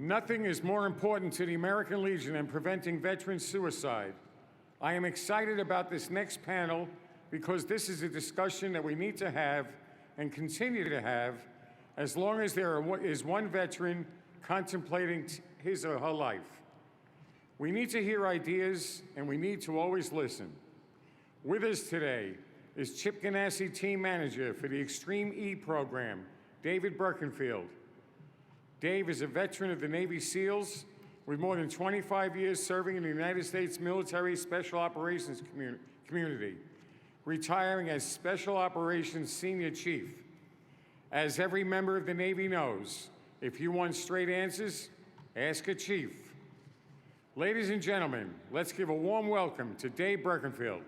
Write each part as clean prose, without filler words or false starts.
Nothing is more important to the American Legion than preventing veteran suicide. I am excited about this next panel because this is a discussion that we need to have and continue to have as long as there is one veteran contemplating his or her life. We need to hear ideas, and we need to always listen. With us today is Chip Ganassi Team Manager for the Extreme E program, David Berkenfield. Dave is a veteran of the Navy SEALs with more than 25 years serving in the United States military special operations community, retiring as Special Operations Senior Chief. As every member of the Navy knows, if you want straight answers, ask a chief. Ladies and gentlemen, let's give a warm welcome to Dave Berkenfield.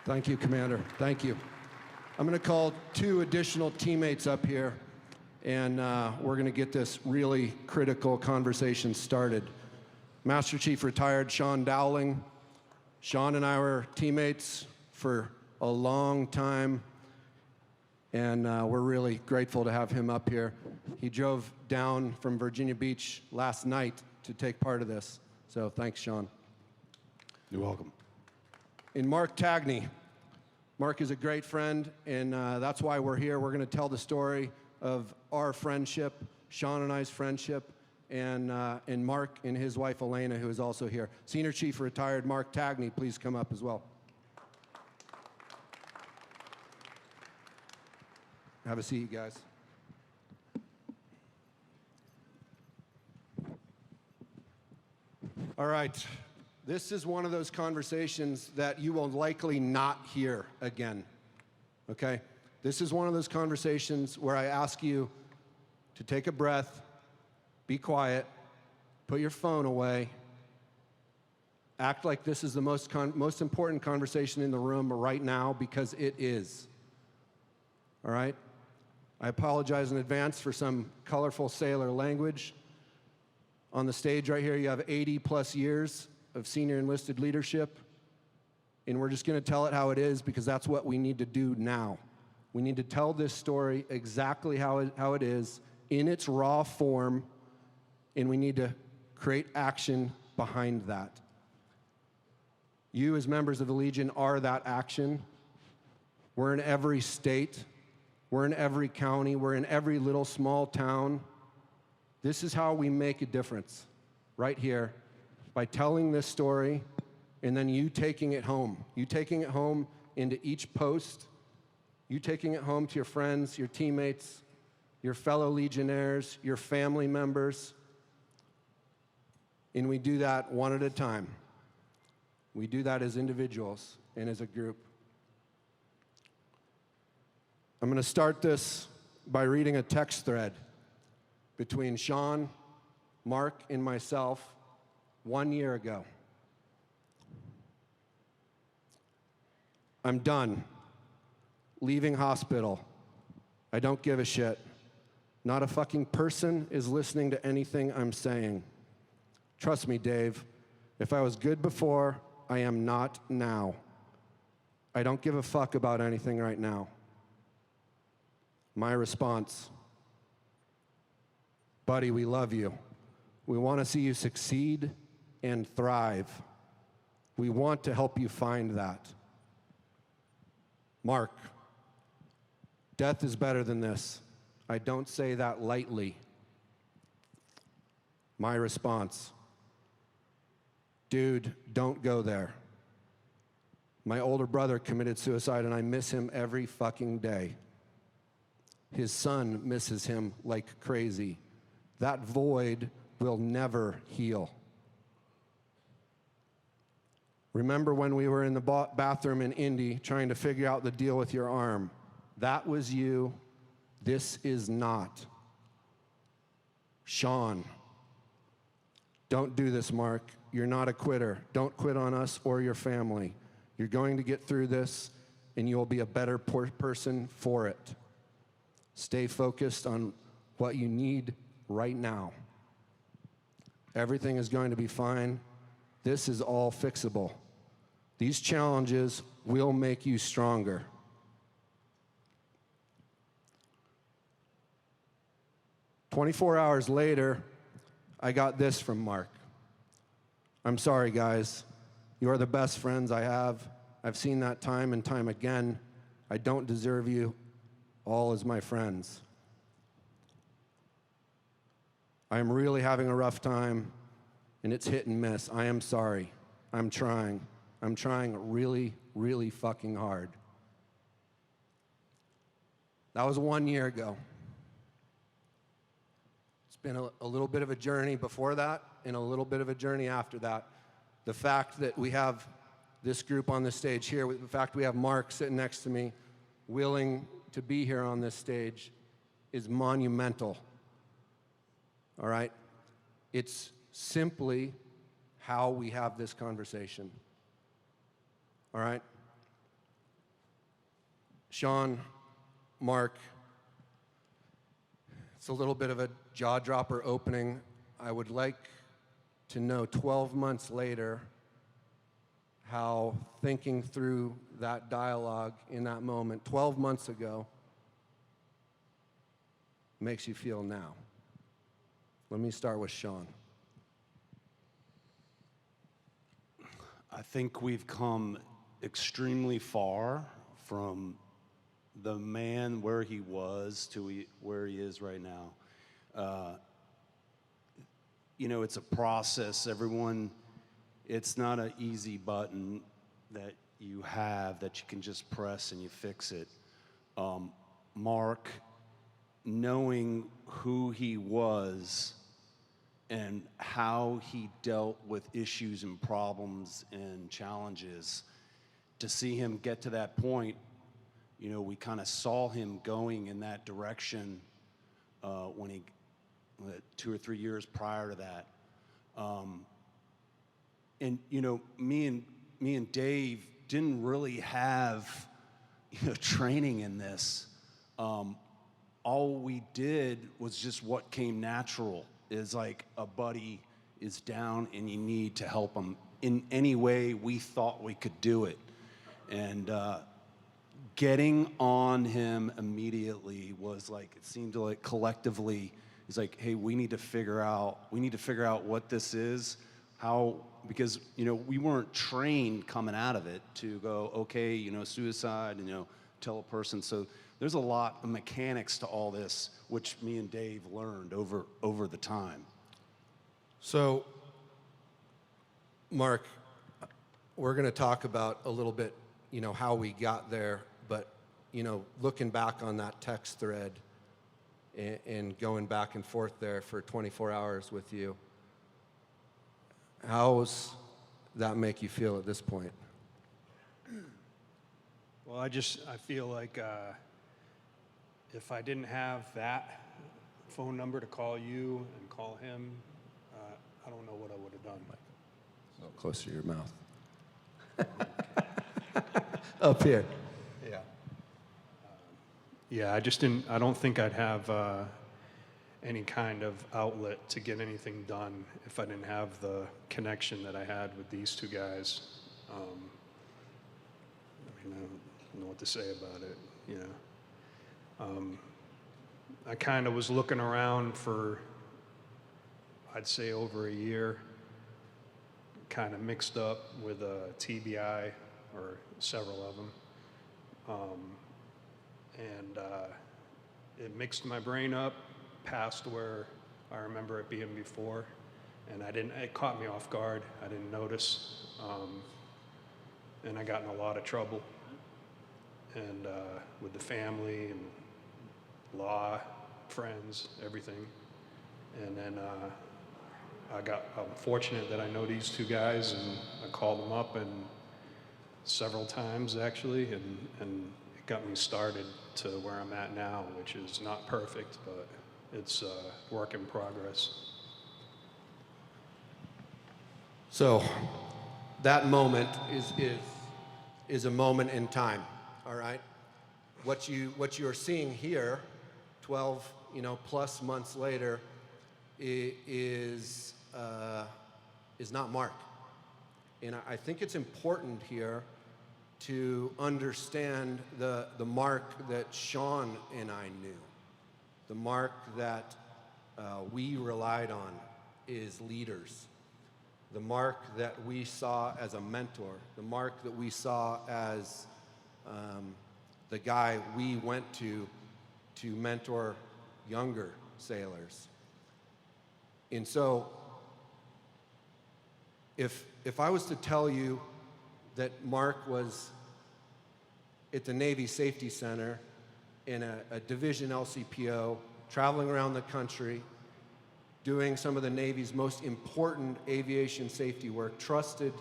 Thank you, Commander. Thank you. I'm going to call 2 additional teammates up here, and we're going to get this really critical conversation started. Master Chief Retired Sean Dowling. Sean and I were teammates for a long time, and we're really grateful to have him up here. He drove down from Virginia Beach last night to take part of this, so thanks, Sean. You're welcome. And Mark Tangney. Mark is a great friend, and that's why we're here. We're going to tell the story of our friendship, Sean and I's friendship, and Mark and his wife Elena, who is also here. Senior Chief Retired Mark Tangney, please come up as well. Have a seat, guys. All right. This is one of those conversations that you will likely not hear again, okay? This is one of those conversations where I ask you to take a breath, be quiet, put your phone away, act like this is the most important conversation in the room right now, because it is, all right? I apologize in advance for some colorful sailor language. On the stage right here, you have 80+ years of senior enlisted leadership, and we're just going to tell it how it is, because that's what we need to do now. We need to tell this story exactly how it is, in its raw form, and we need to create action behind that. You, as members of the Legion, are that action. We're in every state. We're in every county. We're in every little small town. This is how we make a difference, right here, by telling this story, and then you taking it home. You taking it home into each post. You taking it home to your friends, your teammates, your fellow Legionnaires, your family members. And we do that one at a time. We do that as individuals and as a group. I'm going to start this by reading a text thread between Sean, Mark, and myself 1 year ago. I'm done. Leaving hospital. I don't give a shit. Not a fucking person is listening to anything I'm saying. Trust me, Dave. If I was good before, I am not now. I don't give a fuck about anything right now. My response: buddy, we love you. We want to see you succeed and thrive. We want to help you find that. Mark, death is better than this. I don't say that lightly. My response: dude, don't go there. My older brother committed suicide, and I miss him every fucking day. His son misses him like crazy. That void will never heal. Remember when we were in the bathroom in Indy trying to figure out the deal with your arm? That was you. This is not. Sean. Don't do this, Mark. You're not a quitter. Don't quit on us or your family. You're going to get through this, and you'll be a better person for it. Stay focused on what you need right now. Everything is going to be fine. This is all fixable. These challenges will make you stronger. 24 hours later, I got this from Mark. I'm sorry, guys. You are the best friends I have. I've seen that time and time again. I don't deserve you all as my friends. I am really having a rough time, and it's hit and miss. I am sorry. I'm trying. I'm trying really, really fucking hard. That was 1 year ago. It's been a little bit of a journey before that and a little bit of a journey after that. The fact that we have this group on the stage here, the fact we have Mark sitting next to me, willing to be here on this stage, is monumental. All right? It's simply how we have this conversation. All right? Sean, Mark, it's a little bit of a jaw-dropper opening. I would like to know 12 months later how thinking through that dialogue in that moment 12 months ago makes you feel now. Let me start with Sean. I think we've come extremely far from the man where he was to where he is right now. You know, it's a process. It's not an easy button that you have that you can just press and you fix it. Mark, knowing who he was and how he dealt with issues and problems and challenges, to see him get to that point, you know, we kind of saw him going in that direction when he 2 or 3 years prior to that. And you know, me and Dave didn't really have, you know, training in this. All we did was just what came natural. Is like a buddy is down and you need to help him in any way we thought we could do it. And getting on him immediately was like, it seemed like collectively, it's like, hey, we need to figure out what this is, how, because, you know, we weren't trained coming out of it to go, okay, you know, suicide, and, you know, tell a person. So there's a lot of mechanics to all this, which me and Dave learned over the time. So, Mark, we're going to talk about a little bit, you know, how we got there, but, you know, looking back on that text thread and going back and forth there for 24 hours with you, how's that make you feel at this point? Well, I feel like if I didn't have that phone number to call you and call him, I don't know what I would have done. A little closer to your mouth. Up here. Yeah. Yeah, I don't think I'd have any kind of outlet to get anything done if I didn't have the connection that I had with these two guys. I mean, I don't know what to say about it, you know. I kind of was looking around for, I'd say, over a year, kind of mixed up with a TBI, or several of them. It mixed my brain up past where I remember it being before, and it caught me off guard. I didn't notice, and I got in a lot of trouble, and with the family and law, friends, everything. And then I'm fortunate that I know these two guys, and I called them up and several times actually, and it got me started to where I'm at now, which is not perfect, but it's a work in progress. So that moment is a moment in time, all right? What you are seeing here, 12, you know, plus months later, is not Mark. And I think it's important here to understand the Mark that Sean and I knew, the Mark that we relied on is leaders. The Mark that we saw as a mentor, the Mark that we saw as the guy we went to mentor younger sailors. And so, if I was to tell you that Mark was at the Navy Safety Center in a division LCPO, traveling around the country, doing some of the Navy's most important aviation safety work, trusted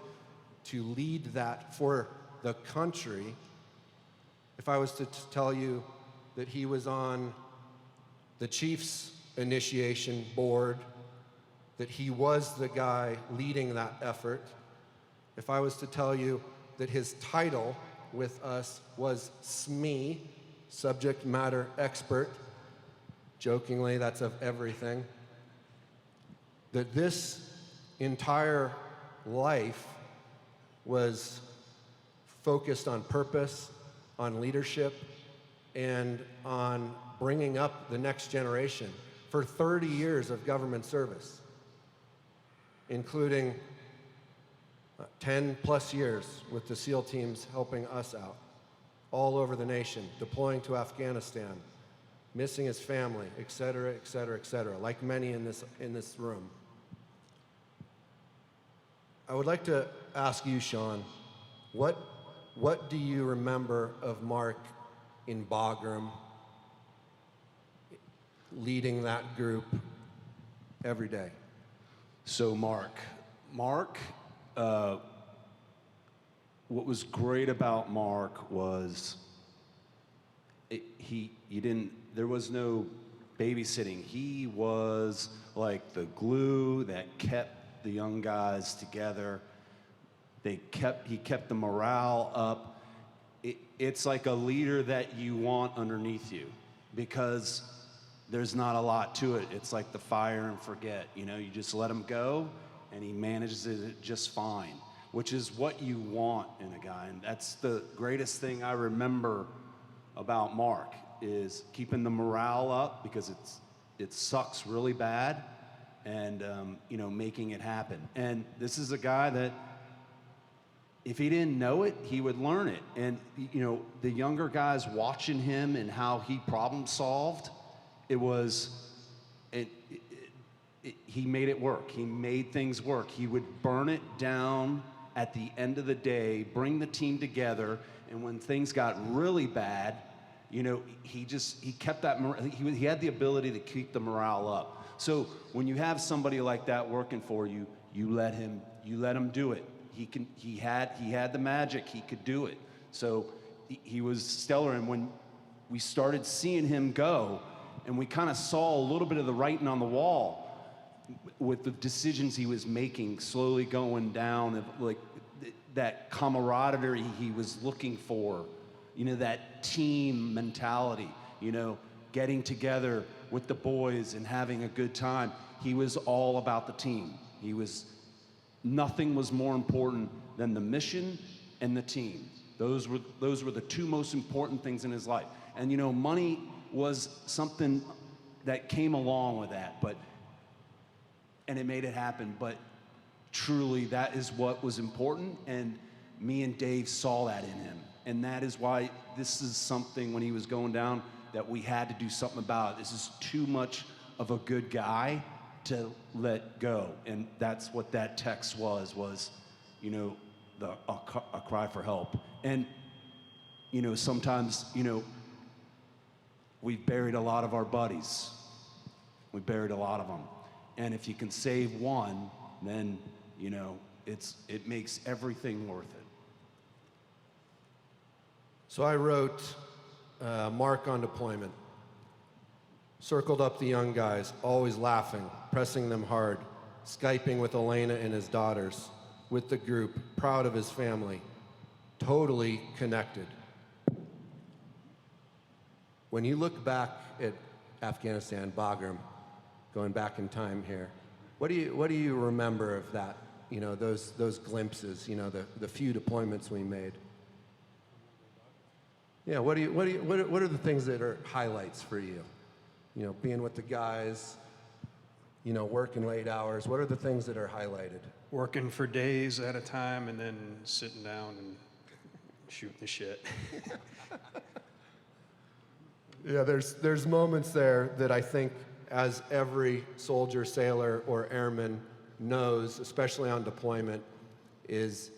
to lead that for the country, if I was to tell you that he was on the Chiefs Initiation Board, that he was the guy leading that effort, if I was to tell you that his title with us was SME, Subject Matter Expert, jokingly, that's of everything, that this entire life was focused on purpose, on leadership, and on bringing up the next generation for 30 years of government service, including 10 plus years with the SEAL teams helping us out all over the nation, deploying to Afghanistan, missing his family, et cetera, et cetera, et cetera, like many in this room. I would like to ask you, Sean, what do you remember of Mark in Bagram leading that group every day? So Mark, what was great about Mark was there was no babysitting. He was like the glue that kept the young guys together. He kept the morale up. It's like a leader that you want underneath you, because there's not a lot to it. It's like the fire and forget. You just let him go, and he manages it just fine, which is what you want in a guy. And that's the greatest thing I remember about Mark, is keeping the morale up, because it sucks really bad, and making it happen. And this is a guy that, if he didn't know it, he would learn it. And the younger guys watching him and how he problem solved, he made it work. He made things work. He would burn it down at the end of the day, bring the team together, and when things got really bad, he kept that morale. He had the ability to keep the morale up. So when you have somebody like that working for you, you let him do it. He had the magic. He could do it. So he was stellar. And when we started seeing him go, and we kind of saw a little bit of the writing on the wall with the decisions he was making, slowly going down, like that camaraderie he was looking for, that team mentality, getting together with the boys and having a good time. He was all about the team. Nothing was more important than the mission and the team. Those were the two most important things in his life. And money was something that came along with that, and it made it happen. But truly, that is what was important, and me and Dave saw that in him. And that is why this is something, when he was going down, that we had to do something about it. This is too much of a good guy to let go. And that's what that text was a cry for help. And sometimes we've buried a lot of our buddies. We buried a lot of them. And if you can save one, then it makes everything worth it. So I wrote Mark on deployment. Circled up the young guys, always laughing, pressing them hard, Skyping with Elena and his daughters, with the group, proud of his family, totally connected. When you look back at Afghanistan, Bagram, going back in time here, what do you remember of that? Those glimpses, the few deployments we made. Yeah, what are the things that are highlights for you? Being with the guys, you know, working late hours? What are the things that are highlighted? Working for days at a time and then sitting down and shooting the shit. Yeah, there's moments there that I think, as every soldier, sailor, or airman knows, especially on deployment, is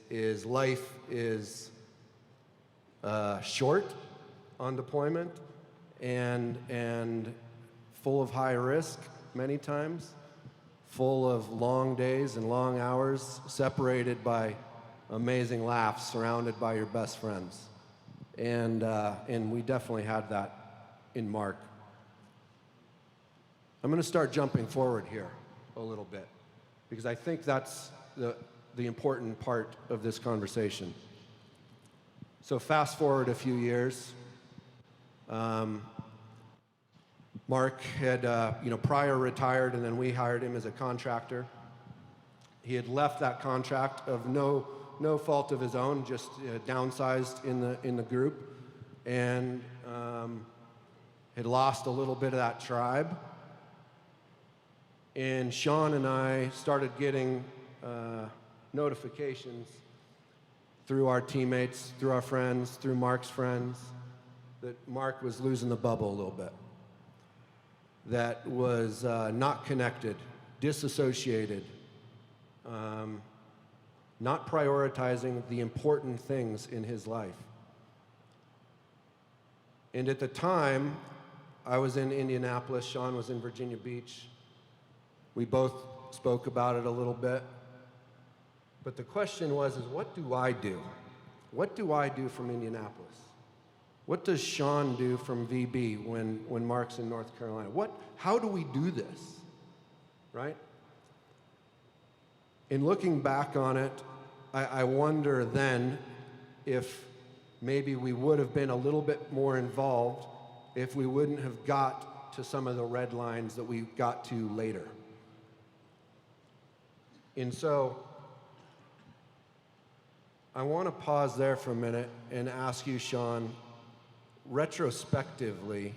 life is short on deployment and full of high risk many times, full of long days and long hours, separated by amazing laughs, surrounded by your best friends. And we definitely had that in Mark. I'm going to start jumping forward here a little bit, because I think that's the important part of this conversation. So fast forward a few years. Mark had, prior retired, and then we hired him as a contractor. He had left that contract of no fault of his own, just downsized in the group, and had lost a little bit of that tribe. And Sean and I started getting notifications through our teammates, through our friends, through Mark's friends, that Mark was losing the bubble a little bit. That was not connected, disassociated, not prioritizing the important things in his life. And at the time, I was in Indianapolis, Sean was in Virginia Beach. We both spoke about it a little bit. But the question was, what do I do? What do I do from Indianapolis? What does Sean do from VB when Mark's in North Carolina? How do we do this, right? In looking back on it, I wonder then if maybe we would have been a little bit more involved if we wouldn't have got to some of the red lines that we got to later. And so I want to pause there for a minute and ask you, Sean, retrospectively,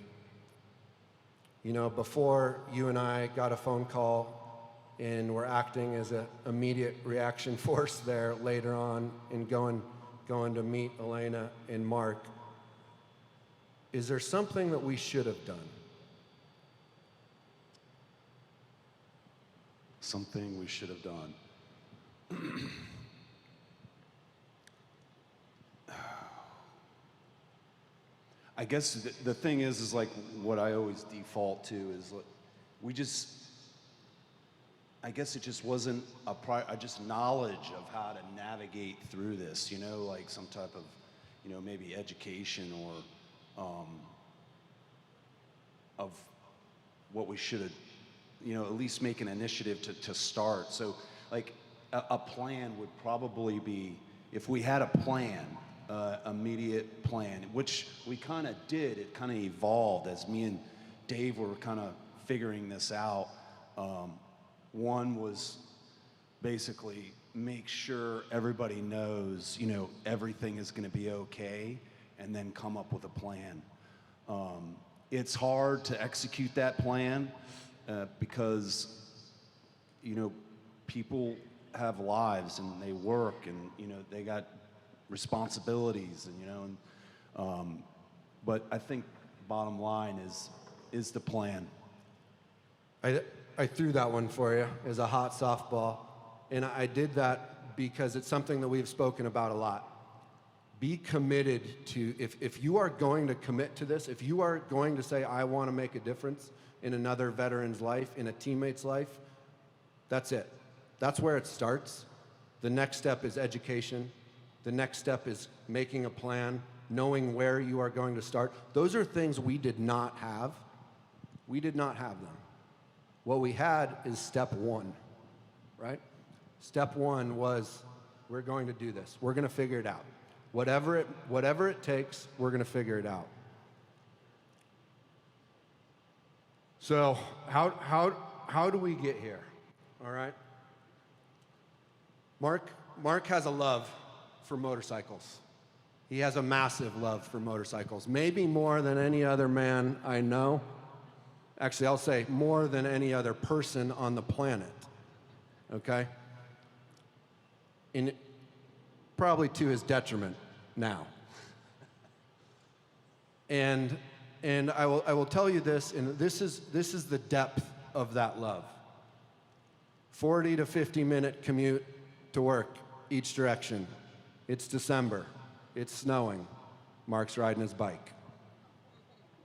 before you and I got a phone call and were acting as an immediate reaction force there later on and going to meet Elena and Mark, is there something that we should have done? Something we should have done. I guess the thing is like what I always default to is I guess it just wasn't just knowledge of how to navigate through this, like some type of, maybe education or of what we should have, at least make an initiative to start. So like a plan would probably be, if we had a plan, immediate plan, which we kind of did. It kind of evolved as me and Dave were kind of figuring this out. One was basically make sure everybody knows, everything is going to be okay, and then come up with a plan. It's hard to execute that plan because, people have lives and they work and, they got responsibilities and but I think bottom line is the plan. I threw that one for you as a hot softball, and I did that because it's something that we've spoken about a lot. Be committed to, if you are going to commit to this, if you are going to say, I want to make a difference in another veteran's life, in a teammate's life, that's it. That's where it starts. The next step is education. The next step is making a plan, knowing where you are going to start. Those are things we did not have. We did not have them. What we had is step one, right? Step one was, we're going to do this. We're going to figure it out. Whatever it takes, we're going to figure it out. So how do we get here? All right. Mark has a love for motorcycles. He has a massive love for motorcycles, maybe more than any other man I know. Actually, I'll say more than any other person on the planet, okay? Probably to his detriment now. And I will tell you this, and this is the depth of that love. 40 to 50-minute commute to work each direction. It's December. It's snowing. Mark's riding his bike,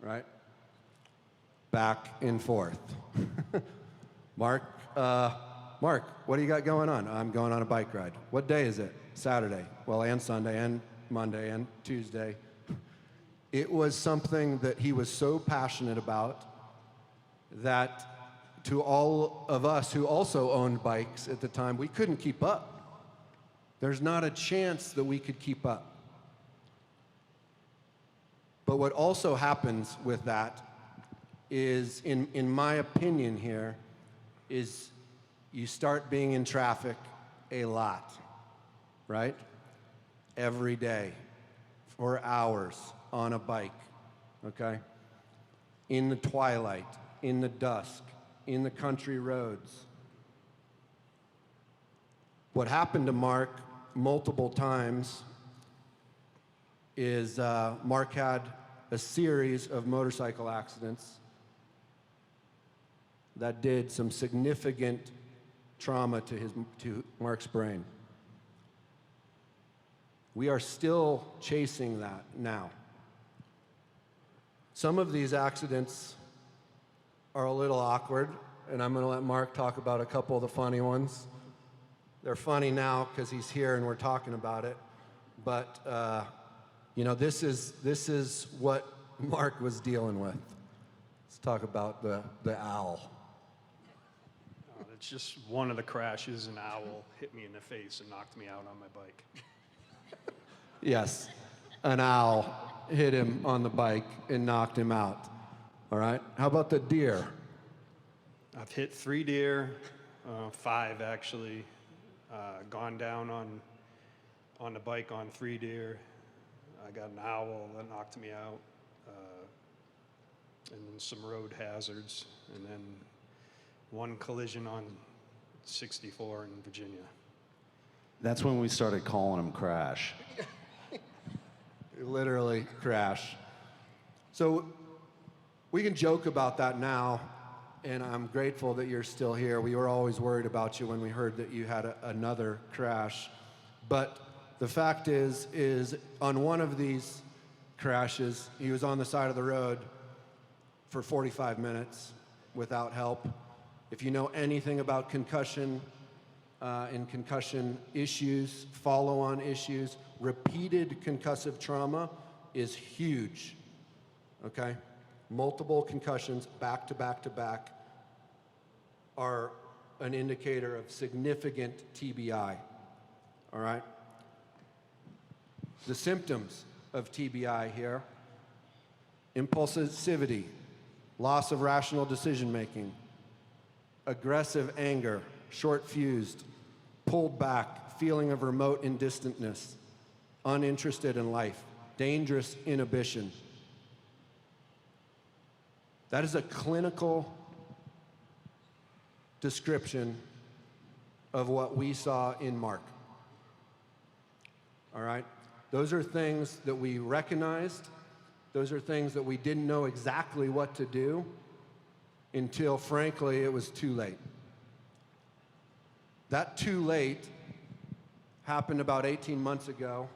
right? Back and forth. Mark, what do you got going on? I'm going on a bike ride. What day is it? Saturday. Well, and Sunday, and Monday, and Tuesday. It was something that he was so passionate about that to all of us who also owned bikes at the time, we couldn't keep up. There's not a chance that we could keep up. But what also happens with that is, in my opinion here, is you start being in traffic a lot, right? Every day, for hours on a bike, okay? In the twilight, in the dusk, in the country roads. What happened to Mark multiple times is Mark had a series of motorcycle accidents that did some significant trauma to Mark's brain. We are still chasing that now. Some of these accidents are a little awkward, and I'm going to let Mark talk about a couple of the funny ones. They're funny now because he's here and we're talking about it, but you know, this is what Mark was dealing with. Let's talk about the owl. It's just one of the crashes. An owl hit me in the face and knocked me out on my bike. Yes, an owl hit him on the bike and knocked him out. All right, how about the deer? I've hit 3 deer, 5 actually. Gone down on the bike on 3 deer. I got an owl that knocked me out, and then some road hazards, and then one collision on 64 in Virginia. That's when we started calling him Crash. Literally crash. So we can joke about that now, and I'm grateful that you're still here. We were always worried about you when we heard that you had another crash. But the fact is on one of these crashes, he was on the side of the road for 45 minutes without help. If you know anything about concussion and concussion issues, follow-on issues, repeated concussive trauma is huge, okay? Multiple concussions back to back to back are an indicator of significant TBI, all right? The symptoms of TBI here: impulsivity, loss of rational decision-making, aggressive anger, short-fused, pulled back, feeling of remote and distantness, uninterested in life, dangerous inhibition. That is a clinical description of what we saw in Mark. All right? Those are things that we recognized. Those are things that we didn't know exactly what to do until, frankly, it was too late. That too late happened about 18 months ago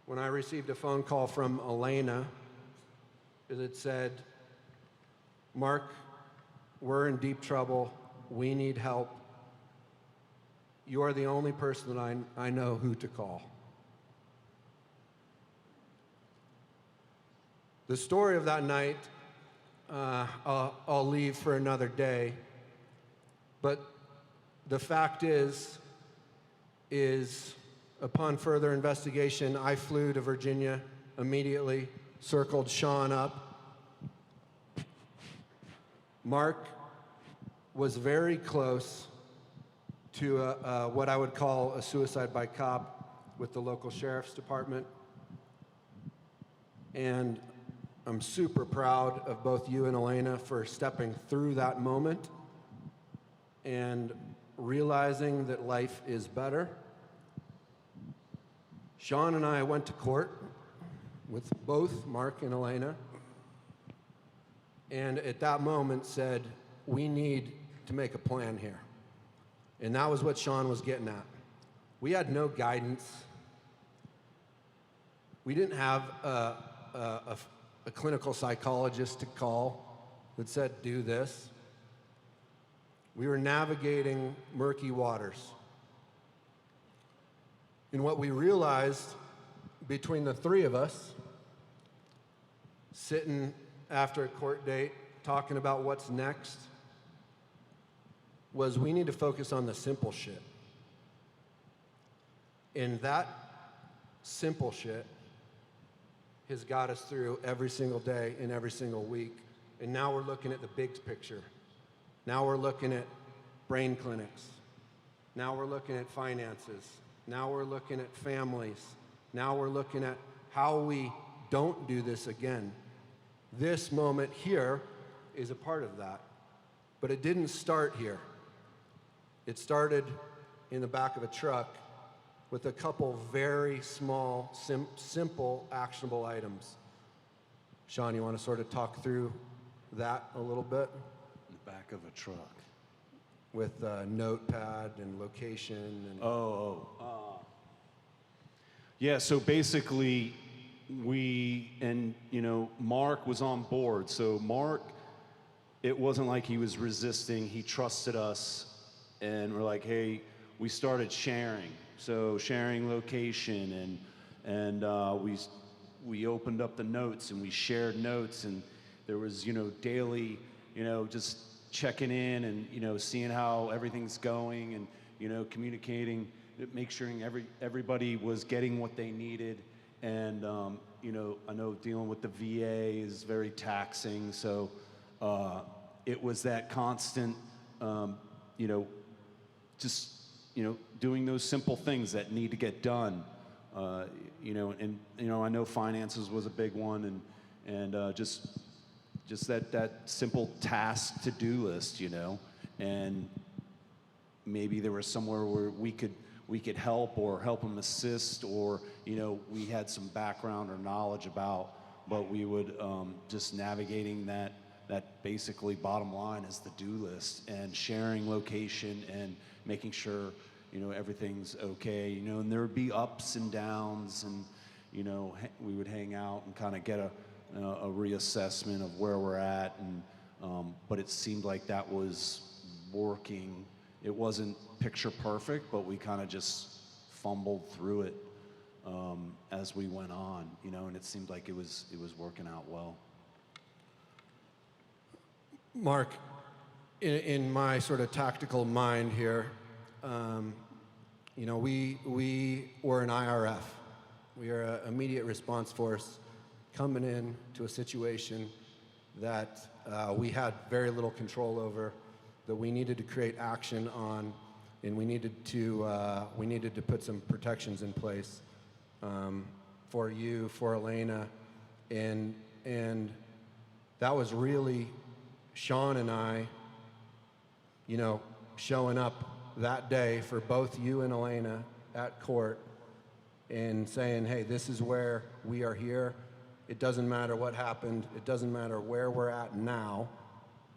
when I received a phone call from Elena that said, "Mark, we're in deep trouble. We need help. You are the only person that I know who to call." The story of that night, I'll leave for another day, but the fact is upon further investigation, I flew to Virginia immediately, circled Sean up. Mark was very close to what I would call a suicide by cop with the local sheriff's department. And I'm super proud of both you and Elena for stepping through that moment and realizing that life is better. Sean and I went to court with both Mark and Elena, and at that moment said, we need to make a plan here. And that was what Sean was getting at. We had no guidance. We didn't have a clinical psychologist to call that said, do this. We were navigating murky waters. And what we realized between the three of us, sitting after a court date, talking about what's next, was we need to focus on the simple shit. And that simple shit has got us through every single day and every single week. And now we're looking at the big picture. Now we're looking at brain clinics. Now we're looking at finances. Now we're looking at families. Now we're looking at how we don't do this again. This moment here is a part of that. But it didn't start here. It started in the back of a truck with a couple very small, simple, actionable items. Sean, you want to sort of talk through that a little bit? In the back of a truck. With a notepad and location and... Yeah, so basically Mark was on board. So Mark, it wasn't like he was resisting. He trusted us, and we're like, hey, we started sharing. So sharing location, and we opened up the notes and we shared notes, and there was daily just checking in and seeing how everything's going, and communicating, make sure everybody was getting what they needed. And I know dealing with the VA is very taxing, so it was that constant just doing those simple things that need to get done, and I know finances was a big one, and just that simple task to-do list, and maybe there was somewhere where we could help or help them assist, or we had some background or knowledge about, but we would just navigating that basically bottom line is the do list, and sharing location and making sure everything's okay, and there would be ups and downs, and we would hang out and kind of get a reassessment of where we're at, and but it seemed like that was working. It wasn't picture perfect, but we kind of just fumbled through it as we went on, and it seemed like it was working out well. Mark, in my sort of tactical mind here, we were an IRF. We are an immediate response force coming in to a situation that we had very little control over, that we needed to create action on, and we needed to put some protections in place for you, for Elena, and that was really Sean and I, showing up that day for both you and Elena at court and saying, hey, this is where we are here. It doesn't matter what happened. It doesn't matter where we're at now,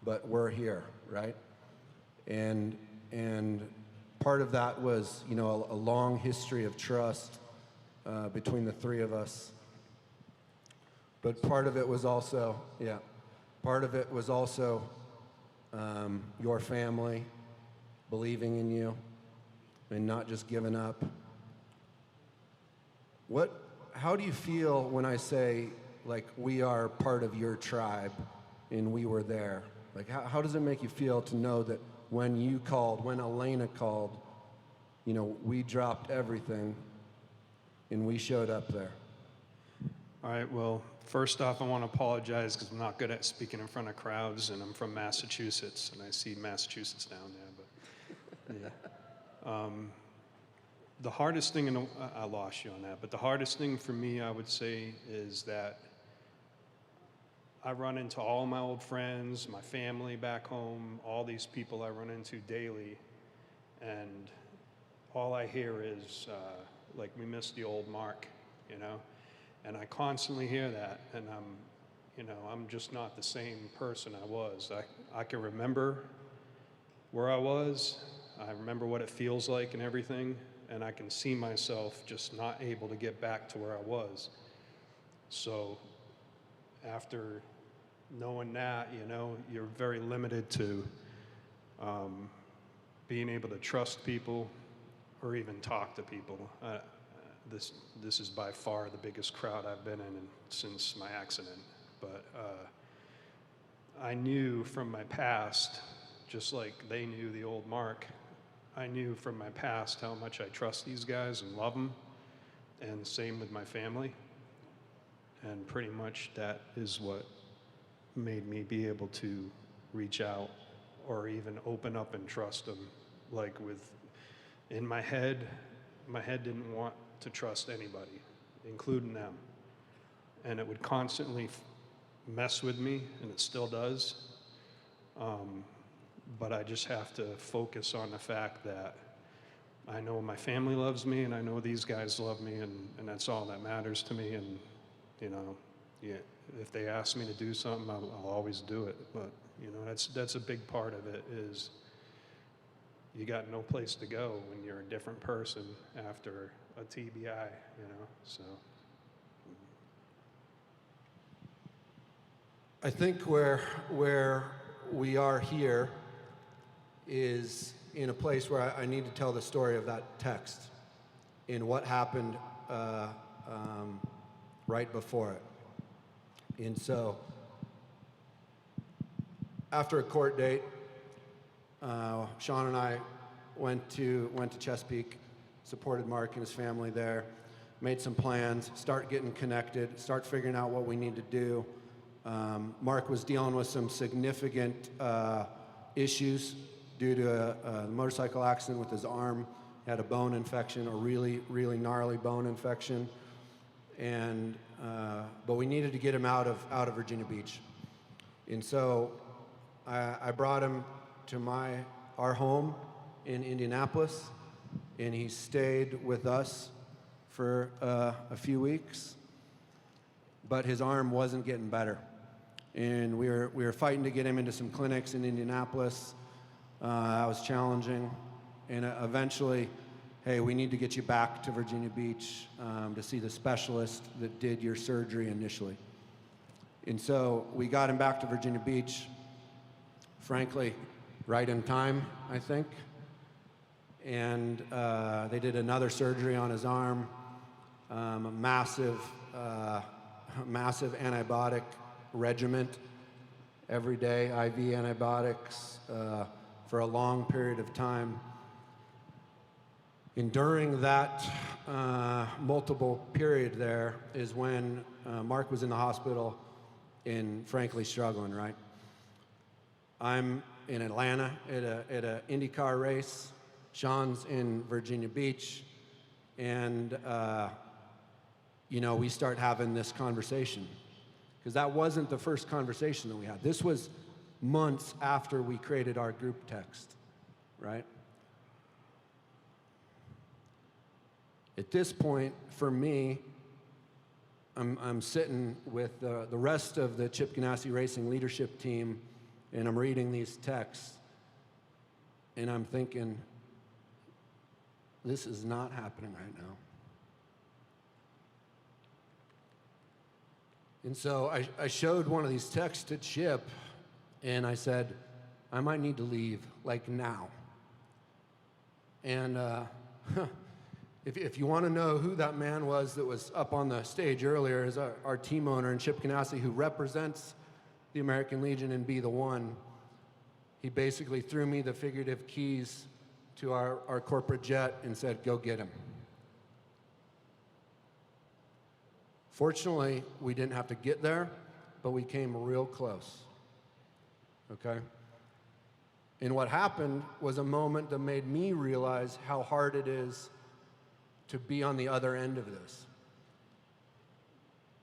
but we're here, right? And part of that was, a long history of trust between the three of us. But part of it was also, your family believing in you and not just giving up. How do you feel when I say, like, we are part of your tribe and we were there? Like, how does it make you feel to know that when you called, when Elena called, we dropped everything and we showed up there? All right, well, first off, I want to apologize because I'm not good at speaking in front of crowds, and I'm from Massachusetts, and I see Massachusetts down there, but yeah. The hardest thing, I lost you on that, but the hardest thing for me, I would say, is that I run into all my old friends, my family back home, all these people I run into daily, and all I hear is, like, we miss the old Mark, you know? And I constantly hear that, and I'm just not the same person I was. I can remember where I was, I remember what it feels like and everything, and I can see myself just not able to get back to where I was. So after knowing that, you're very limited to being able to trust people or even talk to people. This is by far the biggest crowd I've been in since my accident. But I knew from my past, just like they knew the old Mark, I knew from my past how much I trust these guys and love them, and same with my family. And pretty much that is what made me be able to reach out or even open up and trust them. Like in my head didn't want to trust anybody, including them. And it would constantly mess with me, and it still does. But I just have to focus on the fact that I know my family loves me, and I know these guys love me, and that's all that matters to me. And, yeah, if they ask me to do something, I'll always do it. But, that's a big part of it is you got no place to go when you're a different person after a TBI, so. I think where we are here is in a place where I need to tell the story of that text and what happened right before it. And so, after a court date, Sean and I went to Chesapeake, supported Mark and his family there, made some plans, start getting connected, start figuring out what we need to do. Mark was dealing with some significant issues due to a motorcycle accident with his arm. He had a bone infection, a really, really gnarly bone infection. And but we needed to get him out of Virginia Beach. And so I brought him to our home in Indianapolis, and he stayed with us for a few weeks. But his arm wasn't getting better, and we were fighting to get him into some clinics in Indianapolis. That was challenging, and eventually, hey, we need to get you back to Virginia Beach to see the specialist that did your surgery initially. And so we got him back to Virginia Beach, frankly, right in time, I think. And they did another surgery on his arm, a massive antibiotic regimen every day, IV antibiotics for a long period of time. And during that multiple period there is when Mark was in the hospital and frankly struggling, right? I'm in Atlanta at a IndyCar race. Sean's in Virginia Beach. And, we start having this conversation. Because that wasn't the first conversation that we had. This was months after we created our group text, right? At this point, for me, I'm sitting with the rest of the Chip Ganassi Racing leadership team, and I'm reading these texts, and I'm thinking, this is not happening right now. And so I showed one of these texts to Chip, and I said, I might need to leave, like now. And if you want to know who that man was that was up on the stage earlier, is our team owner in Chip Ganassi, who represents the American Legion and Be the One. He basically threw me the figurative keys to our corporate jet and said, go get him. Fortunately, we didn't have to get there, but we came real close, okay? And what happened was a moment that made me realize how hard it is to be on the other end of this.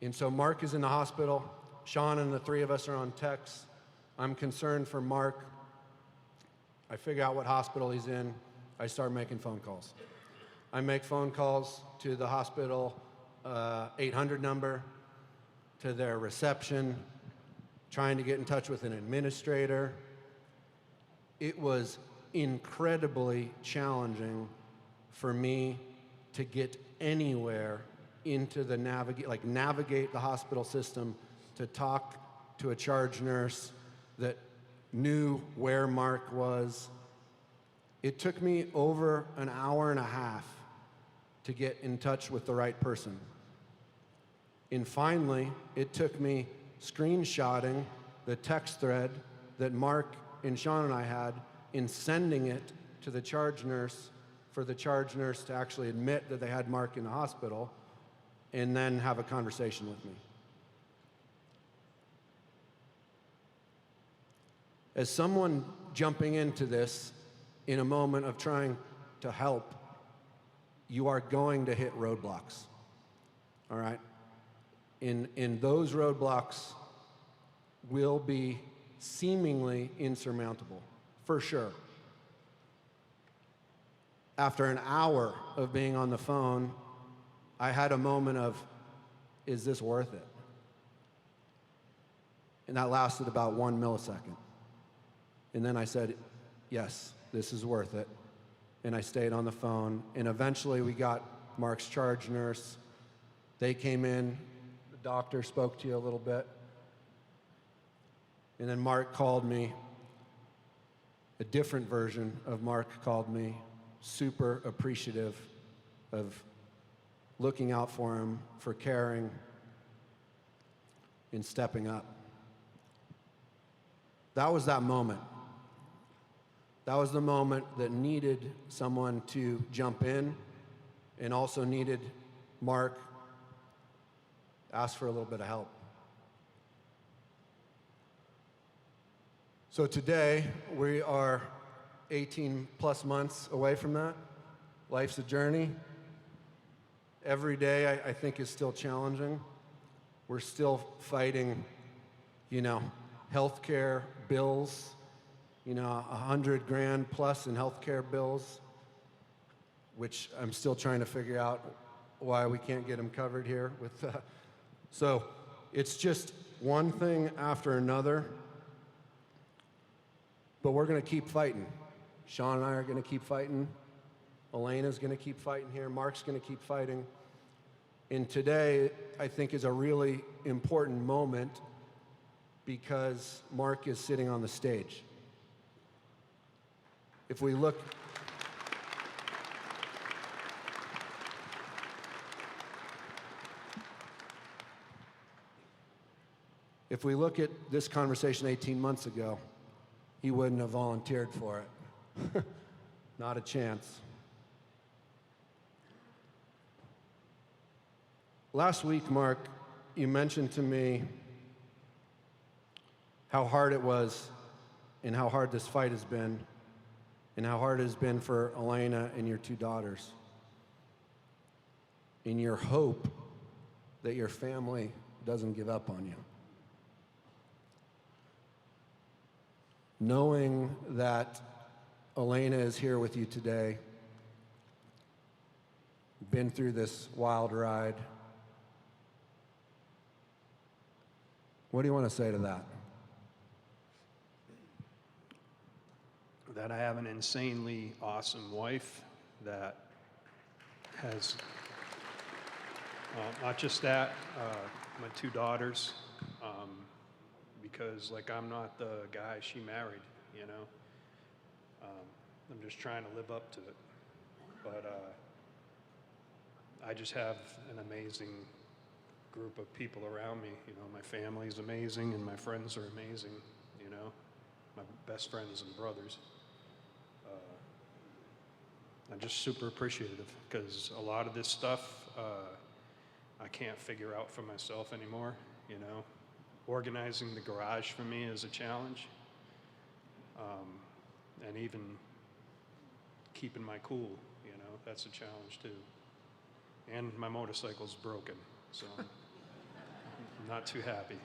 And so Mark is in the hospital. Sean and the three of us are on text. I'm concerned for Mark. I figure out what hospital he's in. I start making phone calls. I make phone calls to the hospital 800 number, to their reception, trying to get in touch with an administrator. It was incredibly challenging for me to get anywhere into the navigate the hospital system, to talk to a charge nurse that knew where Mark was. It took me over an hour and a half to get in touch with the right person. And finally, it took me screenshotting the text thread that Mark and Sean and I had in sending it to the charge nurse for the charge nurse to actually admit that they had Mark in the hospital and then have a conversation with me. As someone jumping into this in a moment of trying to help, you are going to hit roadblocks, all right? And those roadblocks will be seemingly insurmountable, for sure. After an hour of being on the phone, I had a moment of, is this worth it? And that lasted about 1 millisecond. And then I said, yes, this is worth it. And I stayed on the phone. And eventually we got Mark's charge nurse. They came in. The doctor spoke to you a little bit. And then Mark called me. A different version of Mark called me, super appreciative of looking out for him, for caring, and stepping up. That was that moment. That was the moment that needed someone to jump in and also needed Mark ask for a little bit of help. So today, we are 18 plus months away from that. Life's a journey. Every day, I think, is still challenging. We're still fighting, healthcare bills, $100,000 plus in healthcare bills, which I'm still trying to figure out why we can't get them covered here. So it's just one thing after another, but we're going to keep fighting. Sean and I are going to keep fighting. Elena's going to keep fighting here. Mark's going to keep fighting. And today, I think, is a really important moment because Mark is sitting on the stage. If we look at this conversation 18 months ago, he wouldn't have volunteered for it. Not a chance. Last week, Mark, you mentioned to me how hard it was and how hard this fight has been and how hard it has been for Elena and your two daughters. And your hope that your family doesn't give up on you. Knowing that Elena is here with you today, been through this wild ride, what do you want to say to that? That I have an insanely awesome wife that has, not just that, my two daughters, because I'm not the guy she married, I'm just trying to live up to it. But I just have an amazing group of people around me. My family's amazing and my friends are amazing, my best friends and brothers. I'm just super appreciative because a lot of this stuff I can't figure out for myself anymore, Organizing the garage for me is a challenge. And even keeping my cool, that's a challenge too. And my motorcycle's broken, so I'm not too happy.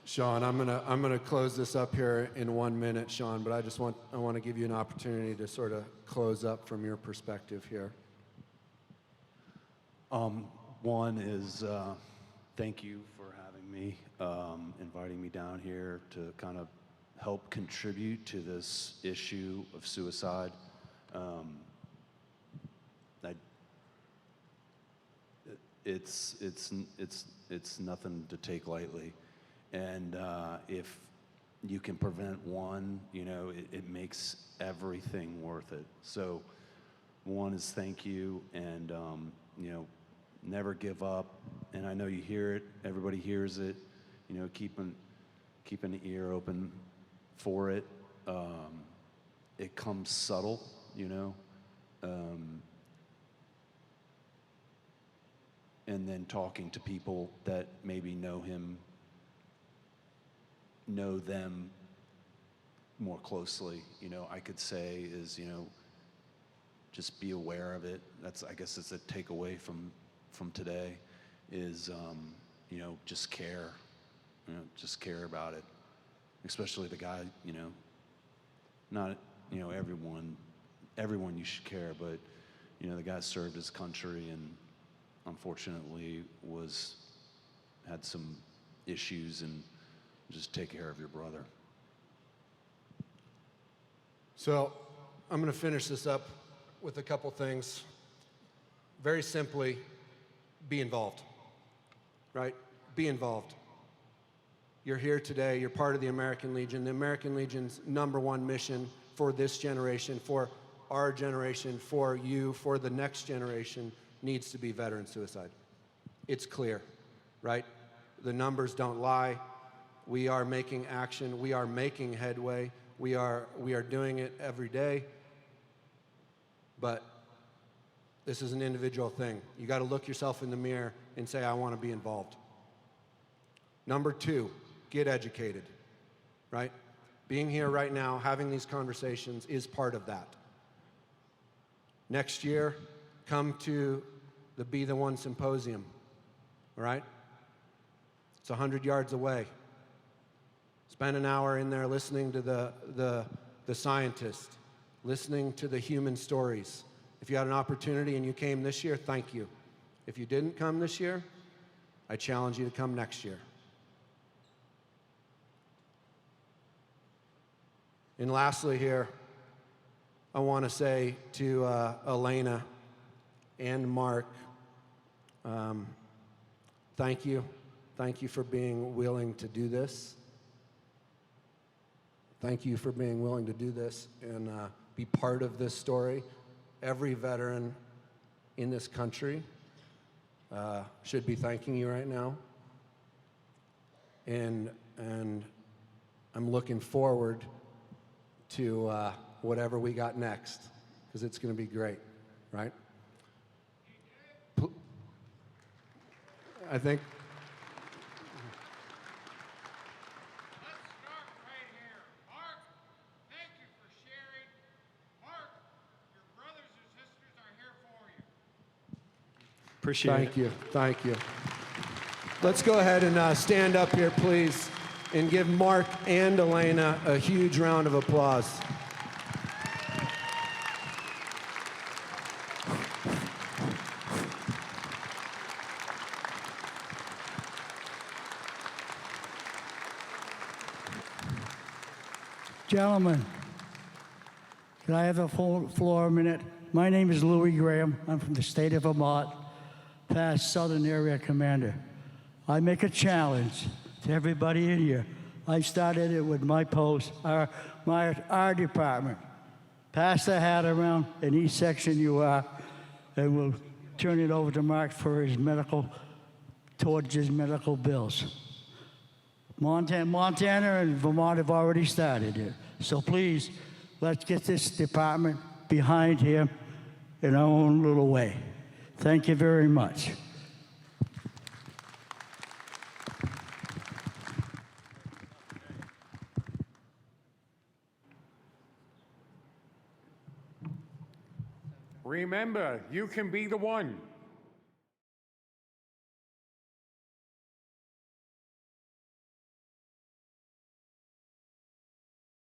Sean, I'm gonna close this up here in 1 minute, Sean, but I want to give you an opportunity to sort of close up from your perspective here. One is thank you for having me, inviting me down here to kind of help contribute to this issue of suicide. It's nothing to take lightly, and if you can prevent one, you know, it makes everything worth it. So, one is thank you, and you know, never give up. And I know you hear it; everybody hears it. You know, keep an ear open for it. It comes subtle, you know. And then talking to people that maybe know him, know them more closely, you know, I could say is, you know, just be aware of it. I guess it's a takeaway from today is, you know, just care, you know, just care about it. Especially the guy, you know, not, you know, everyone you should care, but, you know, the guy served his country and unfortunately had some issues, and just take care of your brother. So I'm going to finish this up with a couple things. Very simply, be involved, right? Be involved. You're here today, you're part of the American Legion. The American Legion's #1 mission for this generation, for our generation, for you, for the next generation, needs to be veteran suicide. It's clear, right? The numbers don't lie. We are making action. We are making headway. We are doing it every day. But this is an individual thing. You got to look yourself in the mirror and say, I want to be involved. #2, get educated, right? Being here right now, having these conversations is part of that. Next year, come to the Be the One Symposium, all right? It's 100 yards away. Spend an hour in there listening to the scientists, listening to the human stories. If you had an opportunity and you came this year, thank you. If you didn't come this year, I challenge you to come next year. And lastly here, I want to say to Elena and Mark, thank you. Thank you for being willing to do this. Thank you for being willing to do this and be part of this story. Every veteran in this country should be thanking you right now. And I'm looking forward to whatever we got next, because it's going to be great, right? I think. Let's start right here. Mark, thank you for sharing. Mark, your brothers and sisters are here for you. Appreciate it. Thank you. Thank you. Let's go ahead and stand up here, please, and give Mark and Elena a huge round of applause. Gentlemen, can I have the floor a minute? My name is Louis Graham. I'm from the state of Vermont, past Southern Area Commander. I make a challenge to everybody in here. I started it with my post, our department. Pass the hat around in each section you are, and we'll turn it over to Mark for his towards his medical bills. Montana and Vermont have already started it. So please, let's get this department behind him in our own little way. Thank you very much. Remember, you can be the one.